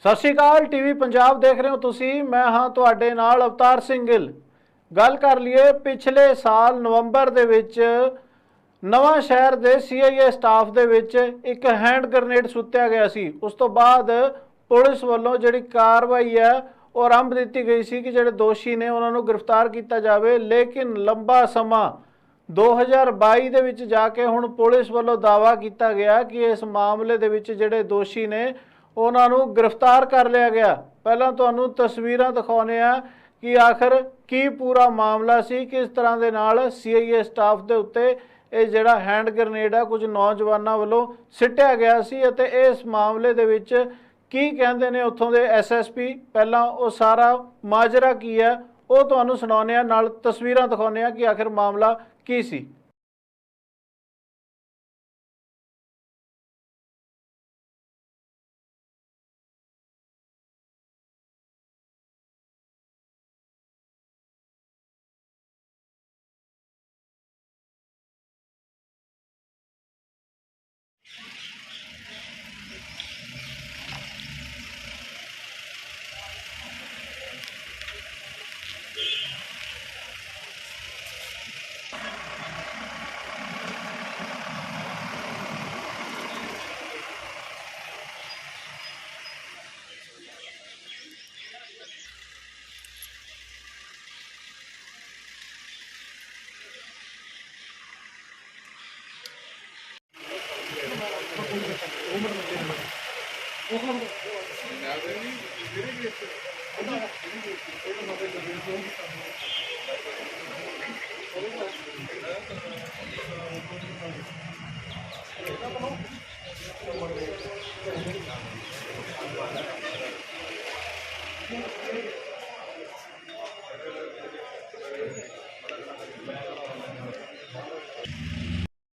ਸਤਿ ਸ਼੍ਰੀ ਅਕਾਲ ਟੀਵੀ ਪੰਜਾਬ ਦੇਖ ਰਹੇ ਹੋ ਤੁਸੀਂ। ਮੈਂ ਹਾਂ ਤੁਹਾਡੇ ਨਾਲ ਅਵਤਾਰ ਸਿੰਘ ਗਿੱਲ। ਗੱਲ ਕਰ ਲਈਏ ਪਿਛਲੇ ਸਾਲ ਨਵੰਬਰ ਦੇ ਵਿੱਚ ਨਵਾਂ ਸ਼ਹਿਰ ਦੇ ਸੀਆਈਏ ਸਟਾਫ ਦੇ ਵਿੱਚ ਇੱਕ ਹੈਂਡ ਗ੍ਰੇਨੇਡ ਸੁੱਟਿਆ ਗਿਆ ਸੀ। ਉਸ ਤੋਂ ਬਾਅਦ ਪੁਲਿਸ ਵੱਲੋਂ ਜਿਹੜੀ ਕਾਰਵਾਈ ਹੈ ਉਹ ਆਰੰਭ ਦਿੱਤੀ ਗਈ ਸੀ ਕਿ ਜਿਹੜੇ ਦੋਸ਼ੀ ਨੇ ਉਹਨਾਂ ਨੂੰ ਗ੍ਰਿਫਤਾਰ ਕੀਤਾ ਜਾਵੇ। ਲੇਕਿਨ ਲੰਬਾ ਸਮਾਂ 2022 ਦੇ ਵਿੱਚ ਜਾ ਕੇ ਹੁਣ ਪੁਲਿਸ ਵੱਲੋਂ ਦਾਅਵਾ ਕੀਤਾ ਗਿਆ ਕਿ ਇਸ ਮਾਮਲੇ ਦੇ ਵਿੱਚ ਜਿਹੜੇ ਦੋਸ਼ੀ ਨੇ ਉਹਨਾਂ ਨੂੰ ਗ੍ਰਿਫਤਾਰ ਕਰ ਲਿਆ ਗਿਆ। ਪਹਿਲਾਂ ਤੁਹਾਨੂੰ ਤਸਵੀਰਾਂ ਦਿਖਾਉਂਦੇ ਆ ਕਿ ਆਖਰ ਕੀ ਪੂਰਾ ਮਾਮਲਾ ਸੀ, ਕਿਸ ਤਰ੍ਹਾਂ ਦੇ ਨਾਲ ਸੀਆਈਏ ਸਟਾਫ ਦੇ ਉੱਤੇ ਇਹ ਜਿਹੜਾ ਹੈਂਡ ਗ੍ਰੇਨੇਡ ਆ ਕੁਝ ਨੌਜਵਾਨਾਂ ਵੱਲੋਂ ਸਿੱਟਿਆ ਗਿਆ ਸੀ ਅਤੇ ਇਸ ਮਾਮਲੇ ਦੇ ਵਿੱਚ ਕੀ ਕਹਿੰਦੇ ਨੇ ਉੱਥੋਂ ਦੇ ਐਸਐਸਪੀ। ਪਹਿਲਾਂ ਉਹ ਸਾਰਾ ਮਾਜਰਾ ਕੀ ਹੈ ਉਹ ਤੁਹਾਨੂੰ ਸੁਣਾਉਂਦੇ ਆ, ਨਾਲ ਤਸਵੀਰਾਂ ਦਿਖਾਉਂਦੇ ਆ ਕਿ ਆਖਿਰ ਮਾਮਲਾ ਕੀ ਸੀ।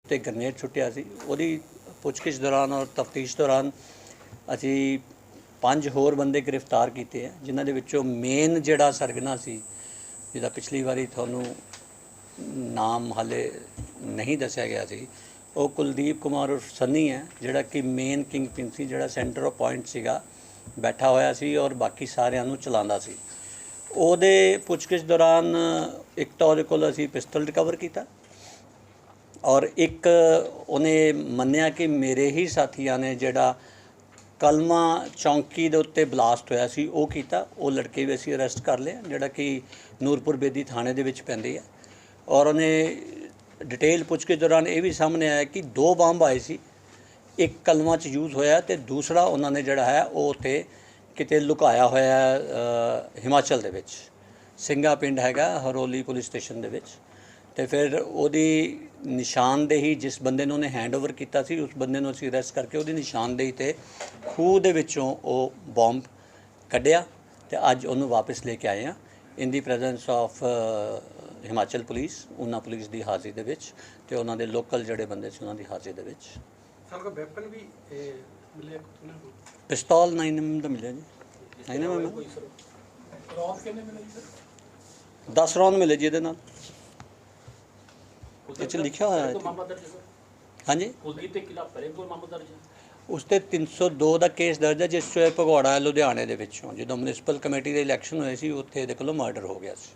ਤੇ ਗ੍ਰੇਨੇਡ ਛੁੱਟਿਆ ਸੀ। ਉਹਦੀ ਪੁੱਛਗਿੱਛ ਦੌਰਾਨ ਔਰ ਤਫਤੀਸ਼ ਦੌਰਾਨ ਅਸੀਂ 5 ਹੋਰ ਬੰਦੇ ਗ੍ਰਿਫਤਾਰ ਕੀਤੇ ਆ, ਜਿਨ੍ਹਾਂ ਦੇ ਵਿੱਚੋਂ ਮੇਨ ਜਿਹੜਾ ਸਰਗਨਾ ਸੀ, ਜਿਹਦਾ ਪਿਛਲੀ ਵਾਰੀ ਤੁਹਾਨੂੰ ਨਾਮ ਹਾਲੇ ਨਹੀਂ ਦੱਸਿਆ ਗਿਆ ਸੀ, ਉਹ ਕੁਲਦੀਪ ਕੁਮਾਰ ਉਰਫ ਸੰਨੀ ਹੈ, ਜਿਹੜਾ ਕਿ ਮੇਨ ਕਿੰਗ ਪਿਨ ਸੀ, ਜਿਹੜਾ ਸੈਂਟਰ ਆਫ ਪੁਆਇੰਟ ਸੀਗਾ, ਬੈਠਾ ਹੋਇਆ ਸੀ ਔਰ ਬਾਕੀ ਸਾਰਿਆਂ ਨੂੰ ਚਲਾਉਂਦਾ ਸੀ। ਉਹਦੇ ਪੁੱਛਗਿੱਛ ਦੌਰਾਨ ਇੱਕ ਤਾਂ ਉਹਦੇ ਕੋਲ ਅਸੀਂ ਪਿਸਤਲ ਰਿਕਵਰ ਕੀਤਾ ਔਰ ਇੱਕ ਉਹਨੇ ਮੰਨਿਆ ਕਿ ਮੇਰੇ ਹੀ ਸਾਥੀਆਂ ਨੇ ਜਿਹੜਾ ਕਲਮਾ ਚੌਂਕੀ ਦੇ ਉੱਤੇ ਬਲਾਸਟ ਹੋਇਆ ਸੀ ਉਹ ਕੀਤਾ। ਉਹ ਲੜਕੇ ਵੀ ਅਸੀਂ ਅਰੈਸਟ ਕਰ ਲਿਆ, ਜਿਹੜਾ ਕਿ ਨੂਰਪੁਰ ਬੇਦੀ ਥਾਣੇ ਦੇ ਵਿੱਚ ਪੈਂਦੇ ਆ। ਔਰ ਉਹਨੇ ਡਿਟੇਲ ਪੁੱਛਗਿੱਛ ਦੌਰਾਨ ਇਹ ਵੀ ਸਾਹਮਣੇ ਆਇਆ ਕਿ 2 ਬੰਬ ਆਏ ਸੀ, ਇੱਕ ਕਲਮਾ 'ਚ ਯੂਜ਼ ਹੋਇਆ ਤੇ ਦੂਸਰਾ ਉਹਨਾਂ ਨੇ ਜਿਹੜਾ ਹੈ ਉਹ ਉੱਥੇ ਕਿਤੇ ਲੁਕਾਇਆ ਹੋਇਆ ਹਿਮਾਚਲ ਦੇ ਵਿੱਚ, ਸਿੰਘਾ ਪਿੰਡ ਹੈਗਾ ਹਰੋਲੀ ਪੁਲਿਸ ਸਟੇਸ਼ਨ ਦੇ ਵਿੱਚ। ਤੇ ਫਿਰ ਉਹਦੀ ਨਿਸ਼ਾਨਦੇਹੀ ਜਿਸ ਬੰਦੇ ਨੂੰ ਉਹਨੇ ਹੈਂਡਓਵਰ ਕੀਤਾ ਸੀ, ਉਸ ਬੰਦੇ ਨੂੰ ਅਸੀਂ ਅਰੈਸਟ ਕਰਕੇ ਉਹਦੀ ਨਿਸ਼ਾਨਦੇਹੀ ਤੇ ਖੂਹ ਦੇ ਵਿੱਚੋਂ ਉਹ ਬੰਬ ਕੱਢਿਆ ਤੇ ਅੱਜ ਉਹਨੂੰ ਵਾਪਸ ਲੈ ਕੇ ਆਏ ਆ ਇਨ ਦੀ ਪ੍ਰੈਜ਼ੈਂਸ ਆਫ ਹਿਮਾਚਲ ਪੁਲਿਸ, ਉਹਨਾਂ ਪੁਲਿਸ ਦੀ ਹਾਜ਼ਰੀ ਦੇ ਵਿੱਚ ਤੇ ਉਹਨਾਂ ਦੇ ਲੋਕਲ ਜਿਹੜੇ ਬੰਦੇ ਸੀ ਉਹਨਾਂ ਦੀ ਹਾਜ਼ਰੀ ਦੇ ਵਿੱਚ। ਸਰ ਕੋਈ ਵੈਪਨ ਵੀ ਮਿਲਿਆ? ਪਿਸਤੌਲ 9mm ਦਾ ਮਿਲਿਆ ਜੀ। 9mm ਰੌਂਦ ਕਿੰਨੇ ਮਿਲੇ ਜੀ ਸਰ? 10 ਰੌਂਦ ਮਿਲੇ ਜੀ ਇਹਦੇ ਨਾਲ। ਇਹ 'ਚ ਲਿਖਿਆ ਹੋਇਆ ਹੈ। ਹਾਂਜੀ, ਕੁਲਦੀਪ ਦੇ ਖਿਲਾਫ ਪਹਿਲੇ ਕੋਈ ਮਾਮਲਾ ਦਰਜ ਹੈ? ਉਸ 'ਤੇ 302 ਦਾ ਕੇਸ ਦਰਜ ਹੈ, ਜਿਸ 'ਚ ਭਗੌੜਾ ਲੁਧਿਆਣੇ ਦੇ ਵਿੱਚੋਂ ਜਦੋਂ ਮਿਊਨਿਸਪਲ ਕਮੇਟੀ ਦੇ ਇਲੈਕਸ਼ਨ ਹੋਏ ਸੀ ਉੱਥੇ ਇਹਦੇ ਕੋਲੋਂ ਮਰਡਰ ਹੋ ਗਿਆ ਸੀ।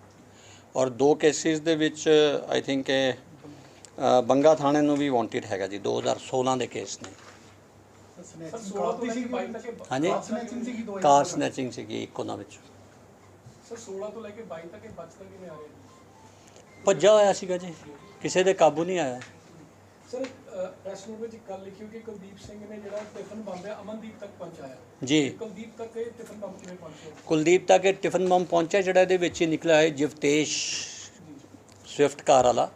ਔਰ 2 ਕੇਸਿਸ ਦੇ ਵਿੱਚ ਆਈ ਥਿੰਕ ਬੰਗਾ ਥਾਣੇ ਨੂੰ ਵੀ ਵਾਂਟਿਡ ਹੈਗਾ ਜੀ, 2016 ਦੇ ਕੇਸ ਨੇ। ਹਾਂਜੀ, ਕਾਰ ਸਨੈਚਿੰਗ ਸੀਗੀ ਇੱਕ ਉਹਨਾਂ ਵਿੱਚ। ਸਰ 16 ਤੋਂ ਲੈ ਕੇ 22 ਤੱਕ ਇਹ ਬਚਦਾ ਕਿਵੇਂ ਆ ਰਿਹਾ? ਭੱਜਾ ਹੋਇਆ ਸੀਗਾ ਜੀ, ਕਿਸੇ ਦੇ ਕਾਬੂ ਨਹੀਂ ਆਇਆ। ਸਰ ਪ੍ਰੈਸ ਨੋਟ ਵਿੱਚ ਇੱਕ ਗੱਲ ਲਿਖੀ ਹੋਈ ਕਿ ਕੁਲਦੀਪ ਸਿੰਘ ਨੇ ਜਿਹੜਾ ਟਿਫਨ ਬੰਬ ਹੈ ਅਮਨਦੀਪ ਤੱਕ ਪਹੁੰਚਾਇਆ ਜੀ। ਕੁਲਦੀਪ ਤੱਕ ਇਹ ਟਿਫਨ ਬੰਬ ਕਿਵੇਂ ਪਹੁੰਚਿਆ? ਕੁਲਦੀਪ ਤੱਕ ਇਹ ਟਿਫਨ ਬੰਬ ਪਹੁੰਚਿਆ ਜਿਹੜਾ ਇਹਦੇ ਵਿੱਚ ਹੀ ਨਿਕਲਿਆ ਹੈ ਜਵਤੇਸ਼ ਸਵਿਫਟ ਕਾਰ ਵਾਲਾ।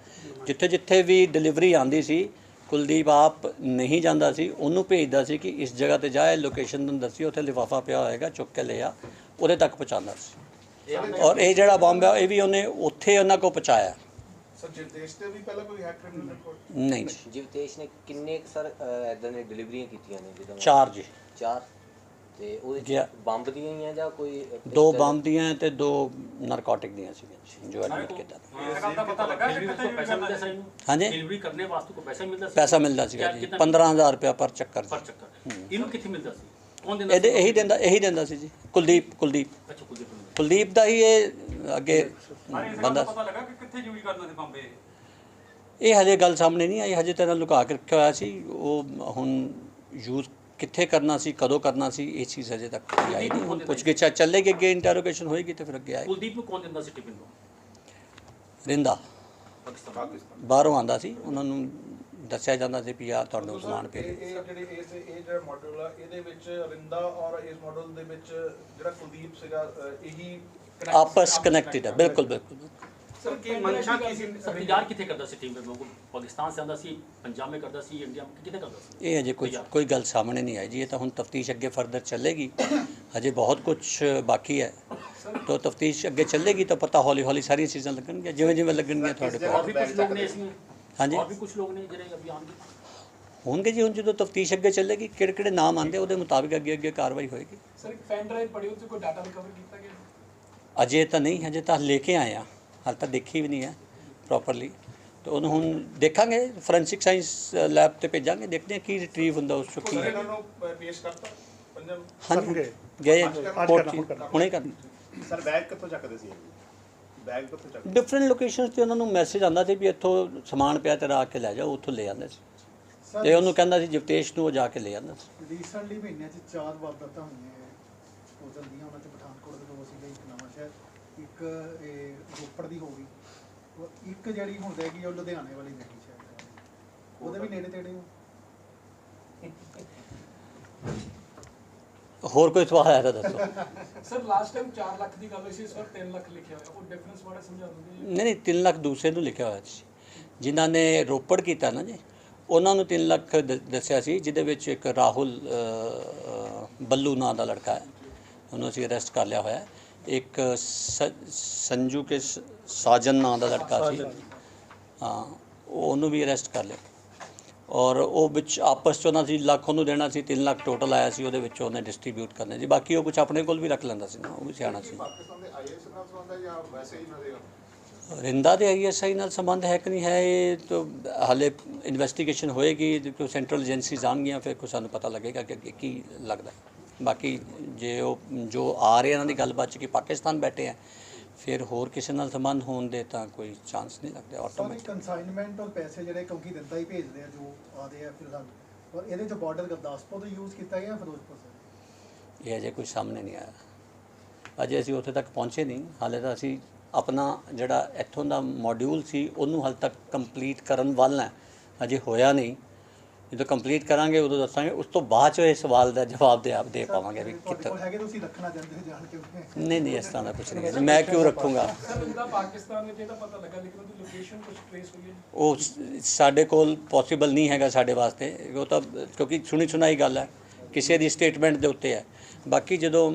ਜਿੱਥੇ ਜਿੱਥੇ ਵੀ ਡਿਲੀਵਰੀ ਆਉਂਦੀ ਸੀ ਕੁਲਦੀਪ ਆਪ ਨਹੀਂ ਜਾਂਦਾ ਸੀ, ਉਹਨੂੰ ਭੇਜਦਾ ਸੀ ਕਿ ਇਸ ਜਗ੍ਹਾ ਤੇ ਜਾ, ਲੋਕੇਸ਼ਨ ਤੁਹਾਨੂੰ ਦੱਸੀ, ਉੱਥੇ ਲਿਫਾਫਾ ਪਿਆ ਹੋਏਗਾ, ਚੁੱਕ ਕੇ ਲਿਆ, ਉਹਦੇ ਤੱਕ ਪਹੁੰਚਾਉਂਦਾ ਸੀ। ਔਰ ਇਹ ਜਿਹੜਾ ਬੰਬ ਹੈ ਇਹ ਵੀ ਉਹਨੇ ਉੱਥੇ ਉਹਨਾਂ ਕੋਲ ਪਹੁੰਚਾਇਆ। ਸਰ ਜਿਵਤੇਸ਼ ਤੇ ਵੀ ਪਹਿਲਾਂ ਕੋਈ ਹੈਕ ਕ੍ਰਿਮੀਨਲ ਰਿਪੋਰਟ ਨਹੀਂ ਜੀ। ਜਿਵਤੇਸ਼ ਨੇ ਕਿੰਨੇ ਸਰ ਇਦਾਂ ਦੇ ਡਿਲੀਵਰੀਆਂ ਕੀਤੀਆਂ ਨੇ? ਜਦੋਂ 4 ਜੀ। 4 ਤੇ ਉਹਦੇ ਬੰਬ ਦੀਆਂ ਹੀ ਆ ਜਾਂ ਕੋਈ 2 ਬੰਬ ਦੀਆਂ ਤੇ 2 ਨਾਰਕੋਟਿਕ ਦੀਆਂ ਸੀ ਜੋ ਐਡਮਿਟ ਕੀਤਾ। ਪਤਾ ਲੱਗਾ ਪੈਸਾ ਮਿਲਦਾ ਸੀ ਇਹਨੂੰ? ਹਾਂਜੀ, ਡਿਲੀਵਰੀ ਕਰਨੇ ਵਾਸਤੇ ਕੋਈ ਪੈਸਾ ਮਿਲਦਾ ਸੀ? ਪੈਸਾ ਮਿਲਦਾ ਸੀਗਾ ਜੀ, 15,000 ਰੁਪਇਆ ਪਰ ਚੱਕਰ। ਪਰ ਚੱਕਰ। ਇਹਨੂੰ ਕਿੱਥੇ ਮਿਲਦਾ ਸੀ? ਕੌਣ ਦਿੰਦਾ ਇਹਦੇ ਇਹੀ ਦਿੰਦਾ ਸੀ ਜੀ, ਕੁਲਦੀਪ ਅੱਛਾ ਕੁਲਦੀਪ ਦਾ ਹੀ ਇਹ ਅੱਗੇ ਬੰਦਾ। ਪਤਾ ਲੱਗਾ ਕਿ ਕਿੱਥੇ ਯੂਜ਼ ਕਰਨਾ ਸੀ ਬੰਬ ਇਹ? ਇਹ ਹਜੇ ਗੱਲ ਸਾਹਮਣੇ ਨਹੀਂ ਆਈ, ਹਜੇ ਤਾਂ ਲੁਕਾ ਕੇ ਰੱਖਿਆ ਹੋਇਆ ਸੀ। ਉਹ ਹੁਣ ਯੂਜ਼ ਕਿੱਥੇ ਕਰਨਾ ਸੀ, ਕਦੋਂ ਕਰਨਾ ਸੀ, ਇਹ ਚੀਜ਼ ਹਜੇ ਤੱਕ ਆਈ ਨਹੀਂ। ਹੁਣ ਪੁੱਛਗਿੱਛ ਚੱਲੇਗੀ, ਅੱਗੇ ਇੰਟਰੋਗੇਸ਼ਨ ਹੋਏਗੀ ਤੇ ਫਿਰ ਅੱਗੇ ਆਏ। ਕੁਲਦੀਪ ਨੂੰ ਕੌਣ ਦਿੰਦਾ ਸੀ ਟਿਫਿਨ ਨੂੰ? ਰਿੰਦਾ ਪਾਕਿਸਤਾਨ ਬਾਹਰੋਂ ਆਉਂਦਾ ਸੀ, ਉਹਨਾਂ ਨੂੰ ਦੱਸਿਆ ਜਾਂਦਾ ਸੀ ਵੀ ਆ ਤੁਹਾਨੂੰ ਸਮਾਨ ਭੇਜ। ਇਹ ਜਿਹੜਾ ਮਾਡਲ ਆ ਇਹਦੇ ਵਿੱਚ ਰਿੰਦਾ ਔਰ ਇਸ ਮਾਡਲ ਦੇ ਵਿੱਚ ਜਿਹੜਾ ਕੁਲਦੀਪ ਸੀਗਾ ਇਹੀ ਆਪਸ ਕਨੈਕਟਡ ਹੈ, ਬਿਲਕੁਲ। ਸਰ ਕੀ ਮਨਸ਼ਾ ਕੀ ਸੀ? तैयार कितने करता सी टीम में? पाकिस्तान से आंदा सी, पंजाब में करता सी, इंडिया में कितने करता सी? ਇਹ ਅਜੇ ਕੋਈ ਗੱਲ ਸਾਹਮਣੇ ਨਹੀਂ ਆਈ ਜੀ। ਇਹ ਤਾਂ ਹੁਣ ਤਫਤੀਸ਼ ਅੱਗੇ ਫਰਦਰ ਚੱਲੇਗੀ, ਹਜੇ ਬਹੁਤ ਕੁਝ ਬਾਕੀ ਹੈ। तो ਤਫਤੀਸ਼ ਅੱਗੇ ਚੱਲੇਗੀ ਤਾਂ ਪਤਾ ਹੌਲੀ ਸਾਰੀਆਂ ਚੀਜ਼ਾਂ ਲੱਗਣਗੀਆਂ, ਜਿਵੇਂ ਲੱਗਣਗੀਆਂ ਤੁਹਾਡੇ और ਕੋਲ। भी कुछ लोग ने इसमें, हाँ जी। और भी कुछ लोग ने ਜਿਹੜੇ ਅਭਿयान ਦੇ ਹੋਣਗੇ ਜੀ। ਹੁਣ ਜਦੋਂ ਤਫਤੀਸ਼ ਅੱਗੇ ਚੱਲੇਗੀ, ਕਿਹੜੇ ਨਾਮ ਆਉਂਦੇ ਉਹਦੇ ਮੁਤਾਬਿਕ ਅੱਗੇ ਕਾਰਵਾਈ ਹੋਏਗੀ। ਸਰ ਇੱਕ ਪੈਨ ਡਰਾਈਵ ਪੜੀ ਉੱਤੇ ਕੋਈ ਡਾਟਾ ਰਿਕਵਰ ਕੀਤਾ ਗਿਆ? ਅਜੇ ਤਾਂ ਨਹੀਂ, ਹਜੇ ਤਾਂ ਲੈ ਕੇ ਆਏ ਆ, ਹਾਲੇ ਤਾਂ ਦੇਖੀ ਵੀ ਨਹੀਂ ਹੈ ਪ੍ਰੋਪਰਲੀ। ਤਾਂ ਉਹਨੂੰ ਹੁਣ ਦੇਖਾਂਗੇ, ਫੋਰੈਂਸਿਕ ਸਾਇੰਸ ਲੈਬ ਤੇ ਭੇਜਾਂਗੇ, ਦੇਖਦੇ ਹਾਂ ਕੀ ਰਿਟਰੀਵ ਹੁੰਦਾ ਉਸ ਚੋਂ ਕੀ ਹੈ। ਇਹਨਾਂ ਨੂੰ ਪੇਸ਼ ਕਰਤਾ ਪੰਜਾਬ ਹਾਂਜੀ ਗਏ ਕੋਰਟ 'ਚ ਹੁਣੇ ਕਰਨ। ਸਰ ਬੈਗ ਕਿੱਥੋਂ ਚੱਕਦੇ ਸੀ? ਬੈਗ ਕਿੱਥੋਂ ਚੱਕਦੇ? ਡਿਫਰੈਂਟ ਲੋਕੇਸ਼ਨਸ ਤੇ ਉਹਨਾਂ ਨੂੰ ਮੈਸੇਜ ਆਉਂਦਾ ਸੀ ਵੀ ਇੱਥੋਂ ਸਮਾਨ ਪਿਆ ਤੇਰਾ ਆ ਕੇ ਲੈ ਜਾ, ਉੱਥੋਂ ਲੈ ਆਉਂਦੇ ਸੀ। ਤੇ ਉਹਨੂੰ ਕਹਿੰਦਾ ਸੀ ਜਗਤੇਸ਼ ਨੂੰ, ਉਹ ਜਾ ਕੇ ਲੈ ਆਉਂਦਾ ਸੀ। ਰੀਸੈਂਟਲੀ ਮਹੀਨਿਆਂ 'ਚ 4 ਵਾਰਦਾਤਾਂ ਹੋਈਆਂ ਸਪੋਜ਼ਲ ਦੀਆਂ। ਉਹਨਾਂ 'ਚ ਪਠਾਨਕੋਟ ਦੇ 2 ਸੀਗੇ, ਇੱਕ ਨਵਾਂ ਸ਼ਹਿਰ, ਇੱਕ ਇਹ ਰੋਪੜ ਦੀ ਹੋ ਗਈ, ਇੱਕ ਜਿਹੜੀ ਹੁਣ ਰਹੇਗੀ ਉਹ ਲੁਧਿਆਣੇ ਵਾਲੀ ਨਹੀਂ ਸ਼ਾਇਦ, ਉਹਦੇ ਵੀ ਨੇੜੇ ਤੇੜੇ ਹੋ। ਹੋਰ ਕੋਈ ਸਵਾਲ ਹੈ ਤਾਂ ਦੱਸੋ। ਸਰ ਲਾਸਟ ਟਾਈਮ 4 ਲੱਖ ਦੀ ਗੱਲ ਹੋਈ ਸੀ, ਇਸ ਵਾਰ 3 ਲੱਖ ਲਿਖਿਆ ਹੋਇਆ, ਉਹ ਡਿਫਰੈਂਸ ਬਾਰੇ ਸਮਝਾ ਦਿੰਦੇ? ਨਹੀਂ 3 ਲੱਖ ਦੂਸਰੇ ਨੂੰ ਲਿਖਿਆ ਹੋਇਆ ਸੀ। ਜਿਨ੍ਹਾਂ ਨੇ ਰੋਪੜ ਕੀਤਾ ਨਾ ਜੀ, ਉਹਨਾਂ ਨੂੰ 3 ਲੱਖ ਦੱਸਿਆ ਸੀ, ਜਿਹਦੇ ਵਿੱਚ ਇੱਕ ਰਾਹੁਲ ਬੱਲੂ ਨਾਂ ਦਾ ਲੜਕਾ ਹੈ, ਉਹਨੂੰ ਅਸੀਂ ਅਰੈਸਟ ਕਰ ਲਿਆ ਹੋਇਆ। ਇੱਕ ਸੰਜੂ ਕੇ ਸਾਜਨ ਨਾਂ ਦਾ ਲੜਕਾ ਸੀ, ਹਾਂ, ਉਹਨੂੰ ਵੀ ਅਰੈਸਟ ਕਰ ਲਿਆ। ਔਰ ਉਹ ਵਿੱਚ ਆਪਸ 'ਚ ਉਹਨਾਂ ਸੀ ਲੱਖ ਉਹਨੂੰ ਦੇਣਾ ਸੀ, 3 ਲੱਖ ਟੋਟਲ ਆਇਆ ਸੀ, ਉਹਦੇ ਵਿੱਚ ਉਹਨੇ ਡਿਸਟਰੀਬਿਊਟ ਕਰਨੇ ਸੀ। ਬਾਕੀ ਉਹ ਕੁਝ ਆਪਣੇ ਕੋਲ ਵੀ ਰੱਖ ਲੈਂਦਾ ਸੀ ਨਾ, ਉਹ ਵੀ ਸਿਆਣਾ ਸੀ। ਪਾਕਿਸਤਾਨ ਦੇ ਆਈਐਸ ਨਾਲ ਸੰਬੰਧ ਹੈ ਜਾਂ ਵੈਸੇ ਹੀ ਇਹਨਾਂ ਦੇ? ਰਿੰਦਾ ਦੇ ISI ਨਾਲ ਸੰਬੰਧ ਹੈ ਕਿ ਨਹੀਂ ਹੈ, ਇਹ ਤਾਂ ਹਾਲੇ ਇਨਵੈਸਟੀਗੇਸ਼ਨ ਹੋਏਗੀ, ਕਿਉਂ ਸੈਂਟਰਲ ਏਜੰਸੀਜ਼ ਆਉਣਗੀਆਂ, ਫਿਰ ਕੁਛ ਸਾਨੂੰ ਪਤਾ ਲੱਗੇਗਾ ਕਿ ਅੱਗੇ ਕੀ ਲੱਗਦਾ। ਬਾਕੀ ਜੇ ਉਹ ਜੋ ਆ ਰਹੇ ਇਹਨਾਂ ਦੀ ਗੱਲਬਾਤ 'ਚ ਕਿ ਪਾਕਿਸਤਾਨ ਬੈਠੇ ਆ, ਫਿਰ ਹੋਰ ਕਿਸੇ ਨਾਲ ਸੰਬੰਧ ਹੋਣ ਦੇ ਤਾਂ ਕੋਈ ਚਾਂਸ ਨਹੀਂ ਲੱਗਦਾ ਆਟੋਮੈਟਿਕ। ਕੰਸਾਈਨਮੈਂਟ ਔਰ ਪੈਸੇ ਜਿਹੜੇ ਕਿਉਂਕਿ ਦਿੰਦਾ ਹੀ ਭੇਜਦੇ ਆ ਜੋ ਆਦੇ ਆ ਫਿਲਹਾਲ, ਔਰ ਇਹਦੇ 'ਚ ਬਾਰਡਰ ਗੁਰਦਾਸਪੁਰ ਤੋਂ ਯੂਜ਼ ਕੀਤਾ ਗਿਆ ਫਿਰੋਜ਼ਪੁਰ ਤੋਂ? ਇਹ ਅਜੇ ਕੁਝ ਸਾਹਮਣੇ ਨਹੀਂ ਆਇਆ, ਅਜੇ ਅਸੀਂ ਉੱਥੇ ਤੱਕ ਪਹੁੰਚੇ ਨਹੀਂ। ਹਾਲੇ ਤਾਂ ਅਸੀਂ ਆਪਣਾ ਜਿਹੜਾ ਇੱਥੋਂ ਦਾ ਮੋਡਿਊਲ ਸੀ ਉਹਨੂੰ ਹਾਲੇ ਤੱਕ ਕੰਪਲੀਟ ਕਰਨ ਵੱਲ ਹੈ, ਅਜੇ ਹੋਇਆ ਨਹੀਂ। ਜਦੋਂ ਕੰਪਲੀਟ ਕਰਾਂਗੇ ਉਦੋਂ ਦੱਸਾਂਗੇ, ਉਸ ਤੋਂ ਬਾਅਦ 'ਚ ਇਹ ਸਵਾਲ ਦਾ ਜਵਾਬ ਦੇ ਪਾਵਾਂਗੇ ਵੀ ਕਿੱਥੇ। ਹੈਗੇ ਤੁਸੀਂ ਰੱਖਣਾ ਚਾਹੁੰਦੇ ਹੋ ਜਾਣ ਕੇ? ਨਹੀਂ ਇਸ ਤਰ੍ਹਾਂ ਦਾ ਕੁਝ ਨਹੀਂ ਹੈ, ਮੈਂ ਕਿਉਂ ਰੱਖੂੰਗਾ। ਸਰ ਉਹਦਾ ਪਾਕਿਸਤਾਨ ਵਿੱਚ ਇਹਦਾ ਪਤਾ ਲੱਗਾ, ਲੇਕਿਨ ਉਹਦੀ ਲੋਕੇਸ਼ਨ ਕੁਝ ਟ੍ਰੇਸ ਹੋਈ ਹੈ? ਉਹ ਸਾਡੇ ਕੋਲ ਪੋਸੀਬਲ ਨਹੀਂ ਹੈਗਾ ਸਾਡੇ ਵਾਸਤੇ, ਉਹ ਤਾਂ ਕਿਉਂਕਿ ਸੁਣੀ ਸੁਣਾਈ ਗੱਲ ਹੈ, ਕਿਸੇ ਦੀ ਸਟੇਟਮੈਂਟ ਦੇ ਉੱਤੇ ਹੈ। ਬਾਕੀ ਜਦੋਂ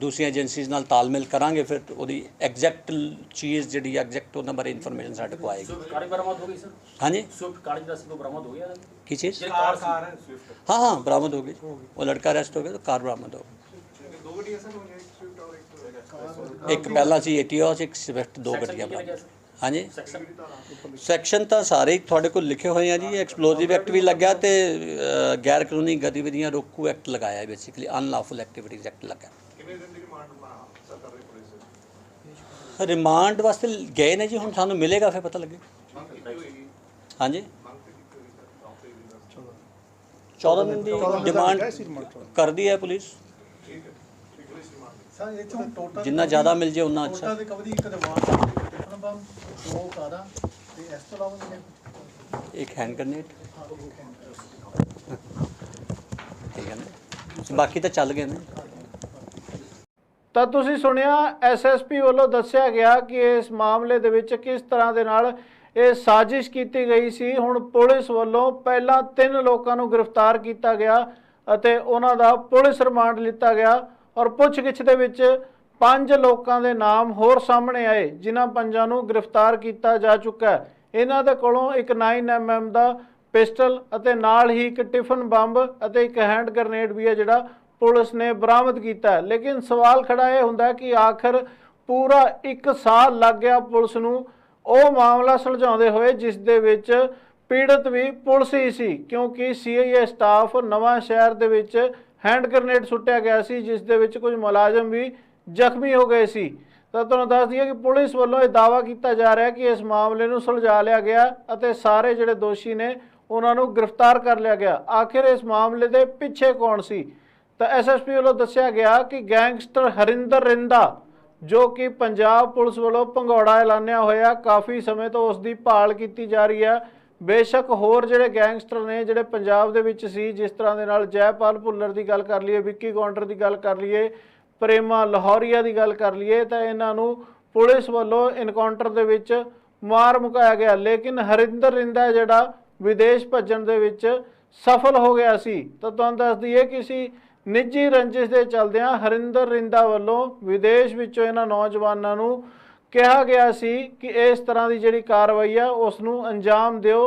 ਦੂਸਰੀਆਂ ਏਜੰਸੀਜ਼ ਨਾਲ ਤਾਲਮੇਲ ਕਰਾਂਗੇ, ਫਿਰ ਉਹਦੀ ਐਗਜ਼ੈਕਟ ਚੀਜ਼ ਜਿਹੜੀ ਐਗਜ਼ੈਕਟ ਉਹਨਾਂ ਬਾਰੇ ਇਨਫੋਰਮੇਸ਼ਨ ਸਾਡੇ ਕੋਲ ਆਏਗੀ। कार बरामद हो गई सर? ਹਾਂਜੀ स्विफ्ट कार ਜਿਹੜਾ ਸੀ ਉਹ ਬਰਾਮਦ ਹੋ ਗਿਆ? ਕੀ ਚੀਜ਼? ਕਾਰ हाँ बरामद हो गई, वो लड़का अरेस्ट हो गया तो कार बरामद हो गई। ਦੋ ਗੱਡੀਆਂ ਸਰ ਹੋਈਆਂ, ਇੱਕ ਸਵਿਫਟ ਔਰ ਇੱਕ एक पहला ਸੀ एटियोस, एक स्विफ्ट, 2 ਗੱਡੀਆਂ ਬਰਾਮਦ। ਹਾਂਜੀ ਸੈਕਸ਼ਨ ਤਾਂ ਸਾਰੇ ਹੀ ਤੁਹਾਡੇ ਕੋਲ ਲਿਖੇ ਹੋਏ ਆ ਜੀ। ਐਕਸਪਲੋਸਿਵ ਐਕਟ ਵੀ ਲੱਗਿਆ ਤੇ ਗੈਰ ਕਾਨੂੰਨੀ ਗਤੀਵਿਧੀਆਂ ਰੋਕੂ ਐਕਟ ਲਗਾਇਆ ਹੈ, ਬੇਸਿਕਲੀ ਅਨਲੌਫੁਲ ਐਕਟੀਵਿਟੀਜ਼ ਐਕਟ ਲੱਗਾ। ਕਿੰਨੇ ਦਿਨ ਦੀ ਰਿਮਾਂਡ ਸਰ ਕਰ ਰਹੀ ਪੁਲਿਸ? ਰਿਮਾਂਡ ਵਾਸਤੇ ਗਏ ਨੇ ਜੀ, ਹੁਣ ਸਾਨੂੰ ਮਿਲੇਗਾ ਫਿਰ ਪਤਾ ਲੱਗੇ। ਮੰਗ ਕੀਤੀ ਹੋਏਗੀ? ਹਾਂਜੀ ਮੰਗ ਤੇ ਕੀਤੀ ਹੋਈ ਸਰ? 14 ਦਿਨ ਦੀ ਡਿਮਾਂਡ ਕਰਦੀ ਹੈ ਪੁਲਿਸ। ਠੀਕ ਹੈ, ਪੁਲਿਸ ਰਿਮਾਂਡ। ਸਰ ਇਹ 'ਚੋਂ ਟੋਟਲ ਜਿੰਨਾ ਜ਼ਿਆਦਾ ਮਿਲ ਜੇ ਉਨਾ ਅੱਛਾ। ਟੋਟਲ ਰਿਕਵਰੀ ਇੱਕ ਦੀਵਾਰ, ਟਿਫਨ ਬੰਬ, 2 ਕਾਰਾਂ ਤੇ ਇਸ ਤੋਂ ਇਲਾਵਾ ਕਿੰਨੇ? ਇੱਕ ਹੈਂਡ ਗ੍ਰੇਨੇਡ, ਹਾਂ, ਇੱਕ ਹੈ। ਠੀਕ ਹੈ ਨਾ, ਬਾਕੀ ਤਾਂ ਚੱਲ ਗਏ ਨੇ। ਤਾਂ ਤੁਸੀਂ ਸੁਣਿਆ SSP ਵੱਲੋਂ ਦੱਸਿਆ ਗਿਆ ਕਿ ਇਸ ਮਾਮਲੇ ਦੇ ਵਿੱਚ ਕਿਸ ਤਰ੍ਹਾਂ ਦੇ ਨਾਲ ਇਹ ਸਾਜ਼ਿਸ਼ ਕੀਤੀ ਗਈ ਸੀ। ਹੁਣ ਪੁਲਿਸ ਵੱਲੋਂ ਪਹਿਲਾਂ 3 ਲੋਕਾਂ ਨੂੰ ਗ੍ਰਿਫਤਾਰ ਕੀਤਾ ਗਿਆ ਅਤੇ ਉਹਨਾਂ ਦਾ ਪੁਲਿਸ ਰਿਮਾਂਡ ਲਿੱਤਾ ਗਿਆ ਔਰ ਪੁੱਛਗਿੱਛ ਦੇ ਵਿੱਚ 5 ਲੋਕਾਂ ਦੇ ਨਾਮ ਹੋਰ ਸਾਹਮਣੇ ਆਏ, ਜਿਨ੍ਹਾਂ 5 ਨੂੰ ਗ੍ਰਿਫਤਾਰ ਕੀਤਾ ਜਾ ਚੁੱਕਾ ਹੈ। ਇਹਨਾਂ ਦੇ ਕੋਲੋਂ ਇੱਕ 9mm ਦਾ ਪਿਸਟਲ ਅਤੇ ਨਾਲ ਹੀ ਇੱਕ ਟਿਫਨ ਬੰਬ ਅਤੇ ਇੱਕ ਹੈਂਡ ਗ੍ਰੇਨੇਡ ਵੀ ਹੈ ਜਿਹੜਾ ਪੁਲਿਸ ਨੇ ਬਰਾਮਦ ਕੀਤਾ ਹੈ। ਲੇਕਿਨ ਸਵਾਲ ਖੜਾ ਇਹ ਹੁੰਦਾ ਕਿ ਆਖਰ ਪੂਰਾ 1 ਸਾਲ ਲੱਗ ਗਿਆ ਪੁਲਿਸ ਨੂੰ ਉਹ ਮਾਮਲਾ ਸੁਲਝਾਉਂਦੇ ਹੋਏ ਜਿਸ ਦੇ ਵਿੱਚ ਪੀੜਤ ਵੀ ਪੁਲਿਸ ਹੀ ਸੀ, ਕਿਉਂਕਿ ਸੀਆਈਏ ਸਟਾਫ ਨਵਾਂ ਸ਼ਹਿਰ ਦੇ ਵਿੱਚ हैंड ग्रेनेड सुट्टिया गया सी, जिस दे विच कुछ मुलाजम भी जख्मी हो गए सी। तो तुहानूं दस दईए कि पुलिस वालों यह दावा किया जा रहा है कि इस मामले नूं सुलझा लिया गया अते सारे जिहड़े दोषी ने उन्हां नूं गिरफ्तार कर लिया गया। आखिर इस मामले के पिछे कौन सी? तो SSP वालों दस्सिया गया कि गैंगस्टर हरिंदर रिंदा, जो कि पंजाब पुलिस वालों भंगौड़ा ऐलानिया होया, काफ़ी समय तो उसकी भाल की जा रही है। बेशक होर जिहड़े गैंगस्टर ने जिहड़े पंजाब दे विच सी, जिस तरह दे नाल जयपाल भुल्लर की गल कर लीए, विक्की कौंडर की गल कर लीए, प्रेमा लाहौरिया की गल कर लीए, तो इन्हां नूं पुलिस वालों इनकाउंटर दे विच मार मुकाया गया। लेकिन हरिंदर रिंदा जिहड़ा विदेश भज्जण दे विच सफल हो गया सी। तो तुहानूं दस दईए किसी निजी रंजिश के चलदियां हरिंदर रिंदा वालों विदेश विचों इन्हां नौजवानों नूं कहा गया सी कि इस तरह की जिहड़ी कार्रवाई है उसनूं अंजाम दिओ।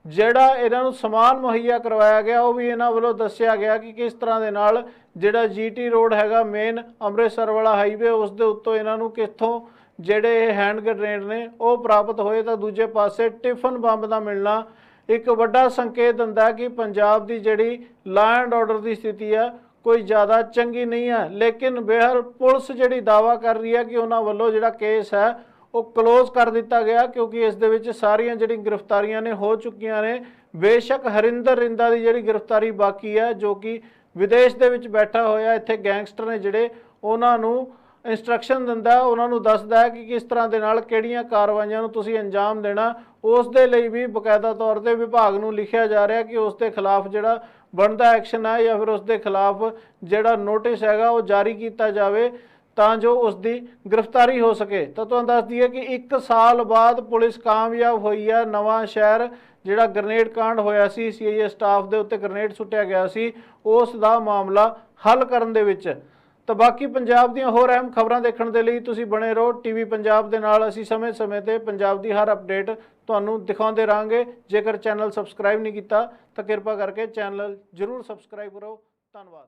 जिहड़ा इन्हां नूं समान मुहैया करवाया गया वो भी इन्हां वालों दस्सिया गया कि किस तरह दे नाल जिहड़ा GT रोड हैगा मेन अमृतसर वाला हाईवे, उस दे उत्तों इन्हां नूं कित्थों जिहड़े हैंड ग्रेनेड ने वो प्राप्त होए। तो दूजे पासे टिफन बंब का मिलना एक वड्डा संकेत दिंदा कि पंजाब की जिहड़ी लॉ एंड ऑर्डर की स्थिति है कोई ज़्यादा चंगी नहीं है। लेकिन बेहर पुलिस जिहड़ी दावा कर रही है कि उन्हां वल्लों जिहड़ा केस है वो क्लोज कर दिता गया, क्योंकि इस दे विच सारियां जिहड़ी गिरफ्तारियां ने हो चुकियां ने। बेशक हरिंदर रिंदा की जिहड़ी गिरफ्तारी बाकी है, जो कि विदेश दे विच बैठा होया इत्थे गैंगस्टर ने जिहड़े उन्हां नूं इंस्ट्रक्शन दिंदा, उन्हां नूं दसदा है कि किस तरह दे नाल किहड़ियां कार्रवाइयां नूं तुसीं अंजाम देना। उस दे लई भी बकायदा तौर ते विभाग नूं लिखिया जा रहा है कि उस दे खिलाफ जिहड़ा बनदा एक्शन है या फिर उस दे खिलाफ जिहड़ा नोटिस हैगा वो जारी किया जाए तां जो उसकी गिरफ्तारी हो सके। तो तुहानूं दस दईए कि 1 साल बाद पुलिस कामयाब हुई है। नवां शहर जिहड़ा ग्रेनेड कांड होया सी, CIA स्टाफ के उत्ते ग्रेनेड सुट्टिया गया सी, उस दा मामला हल करन दे विच। तो बाकी पंजाब दीयां होर अहम खबरां देखण दे लई तुसीं बने रहो TV पंजाब दे नाल। असीं समय समय ते पंजाब दी हर अपडेट तुहानूं दिखाउंदे रहांगे। जेकर चैनल सबसक्राइब नहीं कीता तो कृपा करके चैनल जरूर सबसक्राइब करो। धन्नवाद।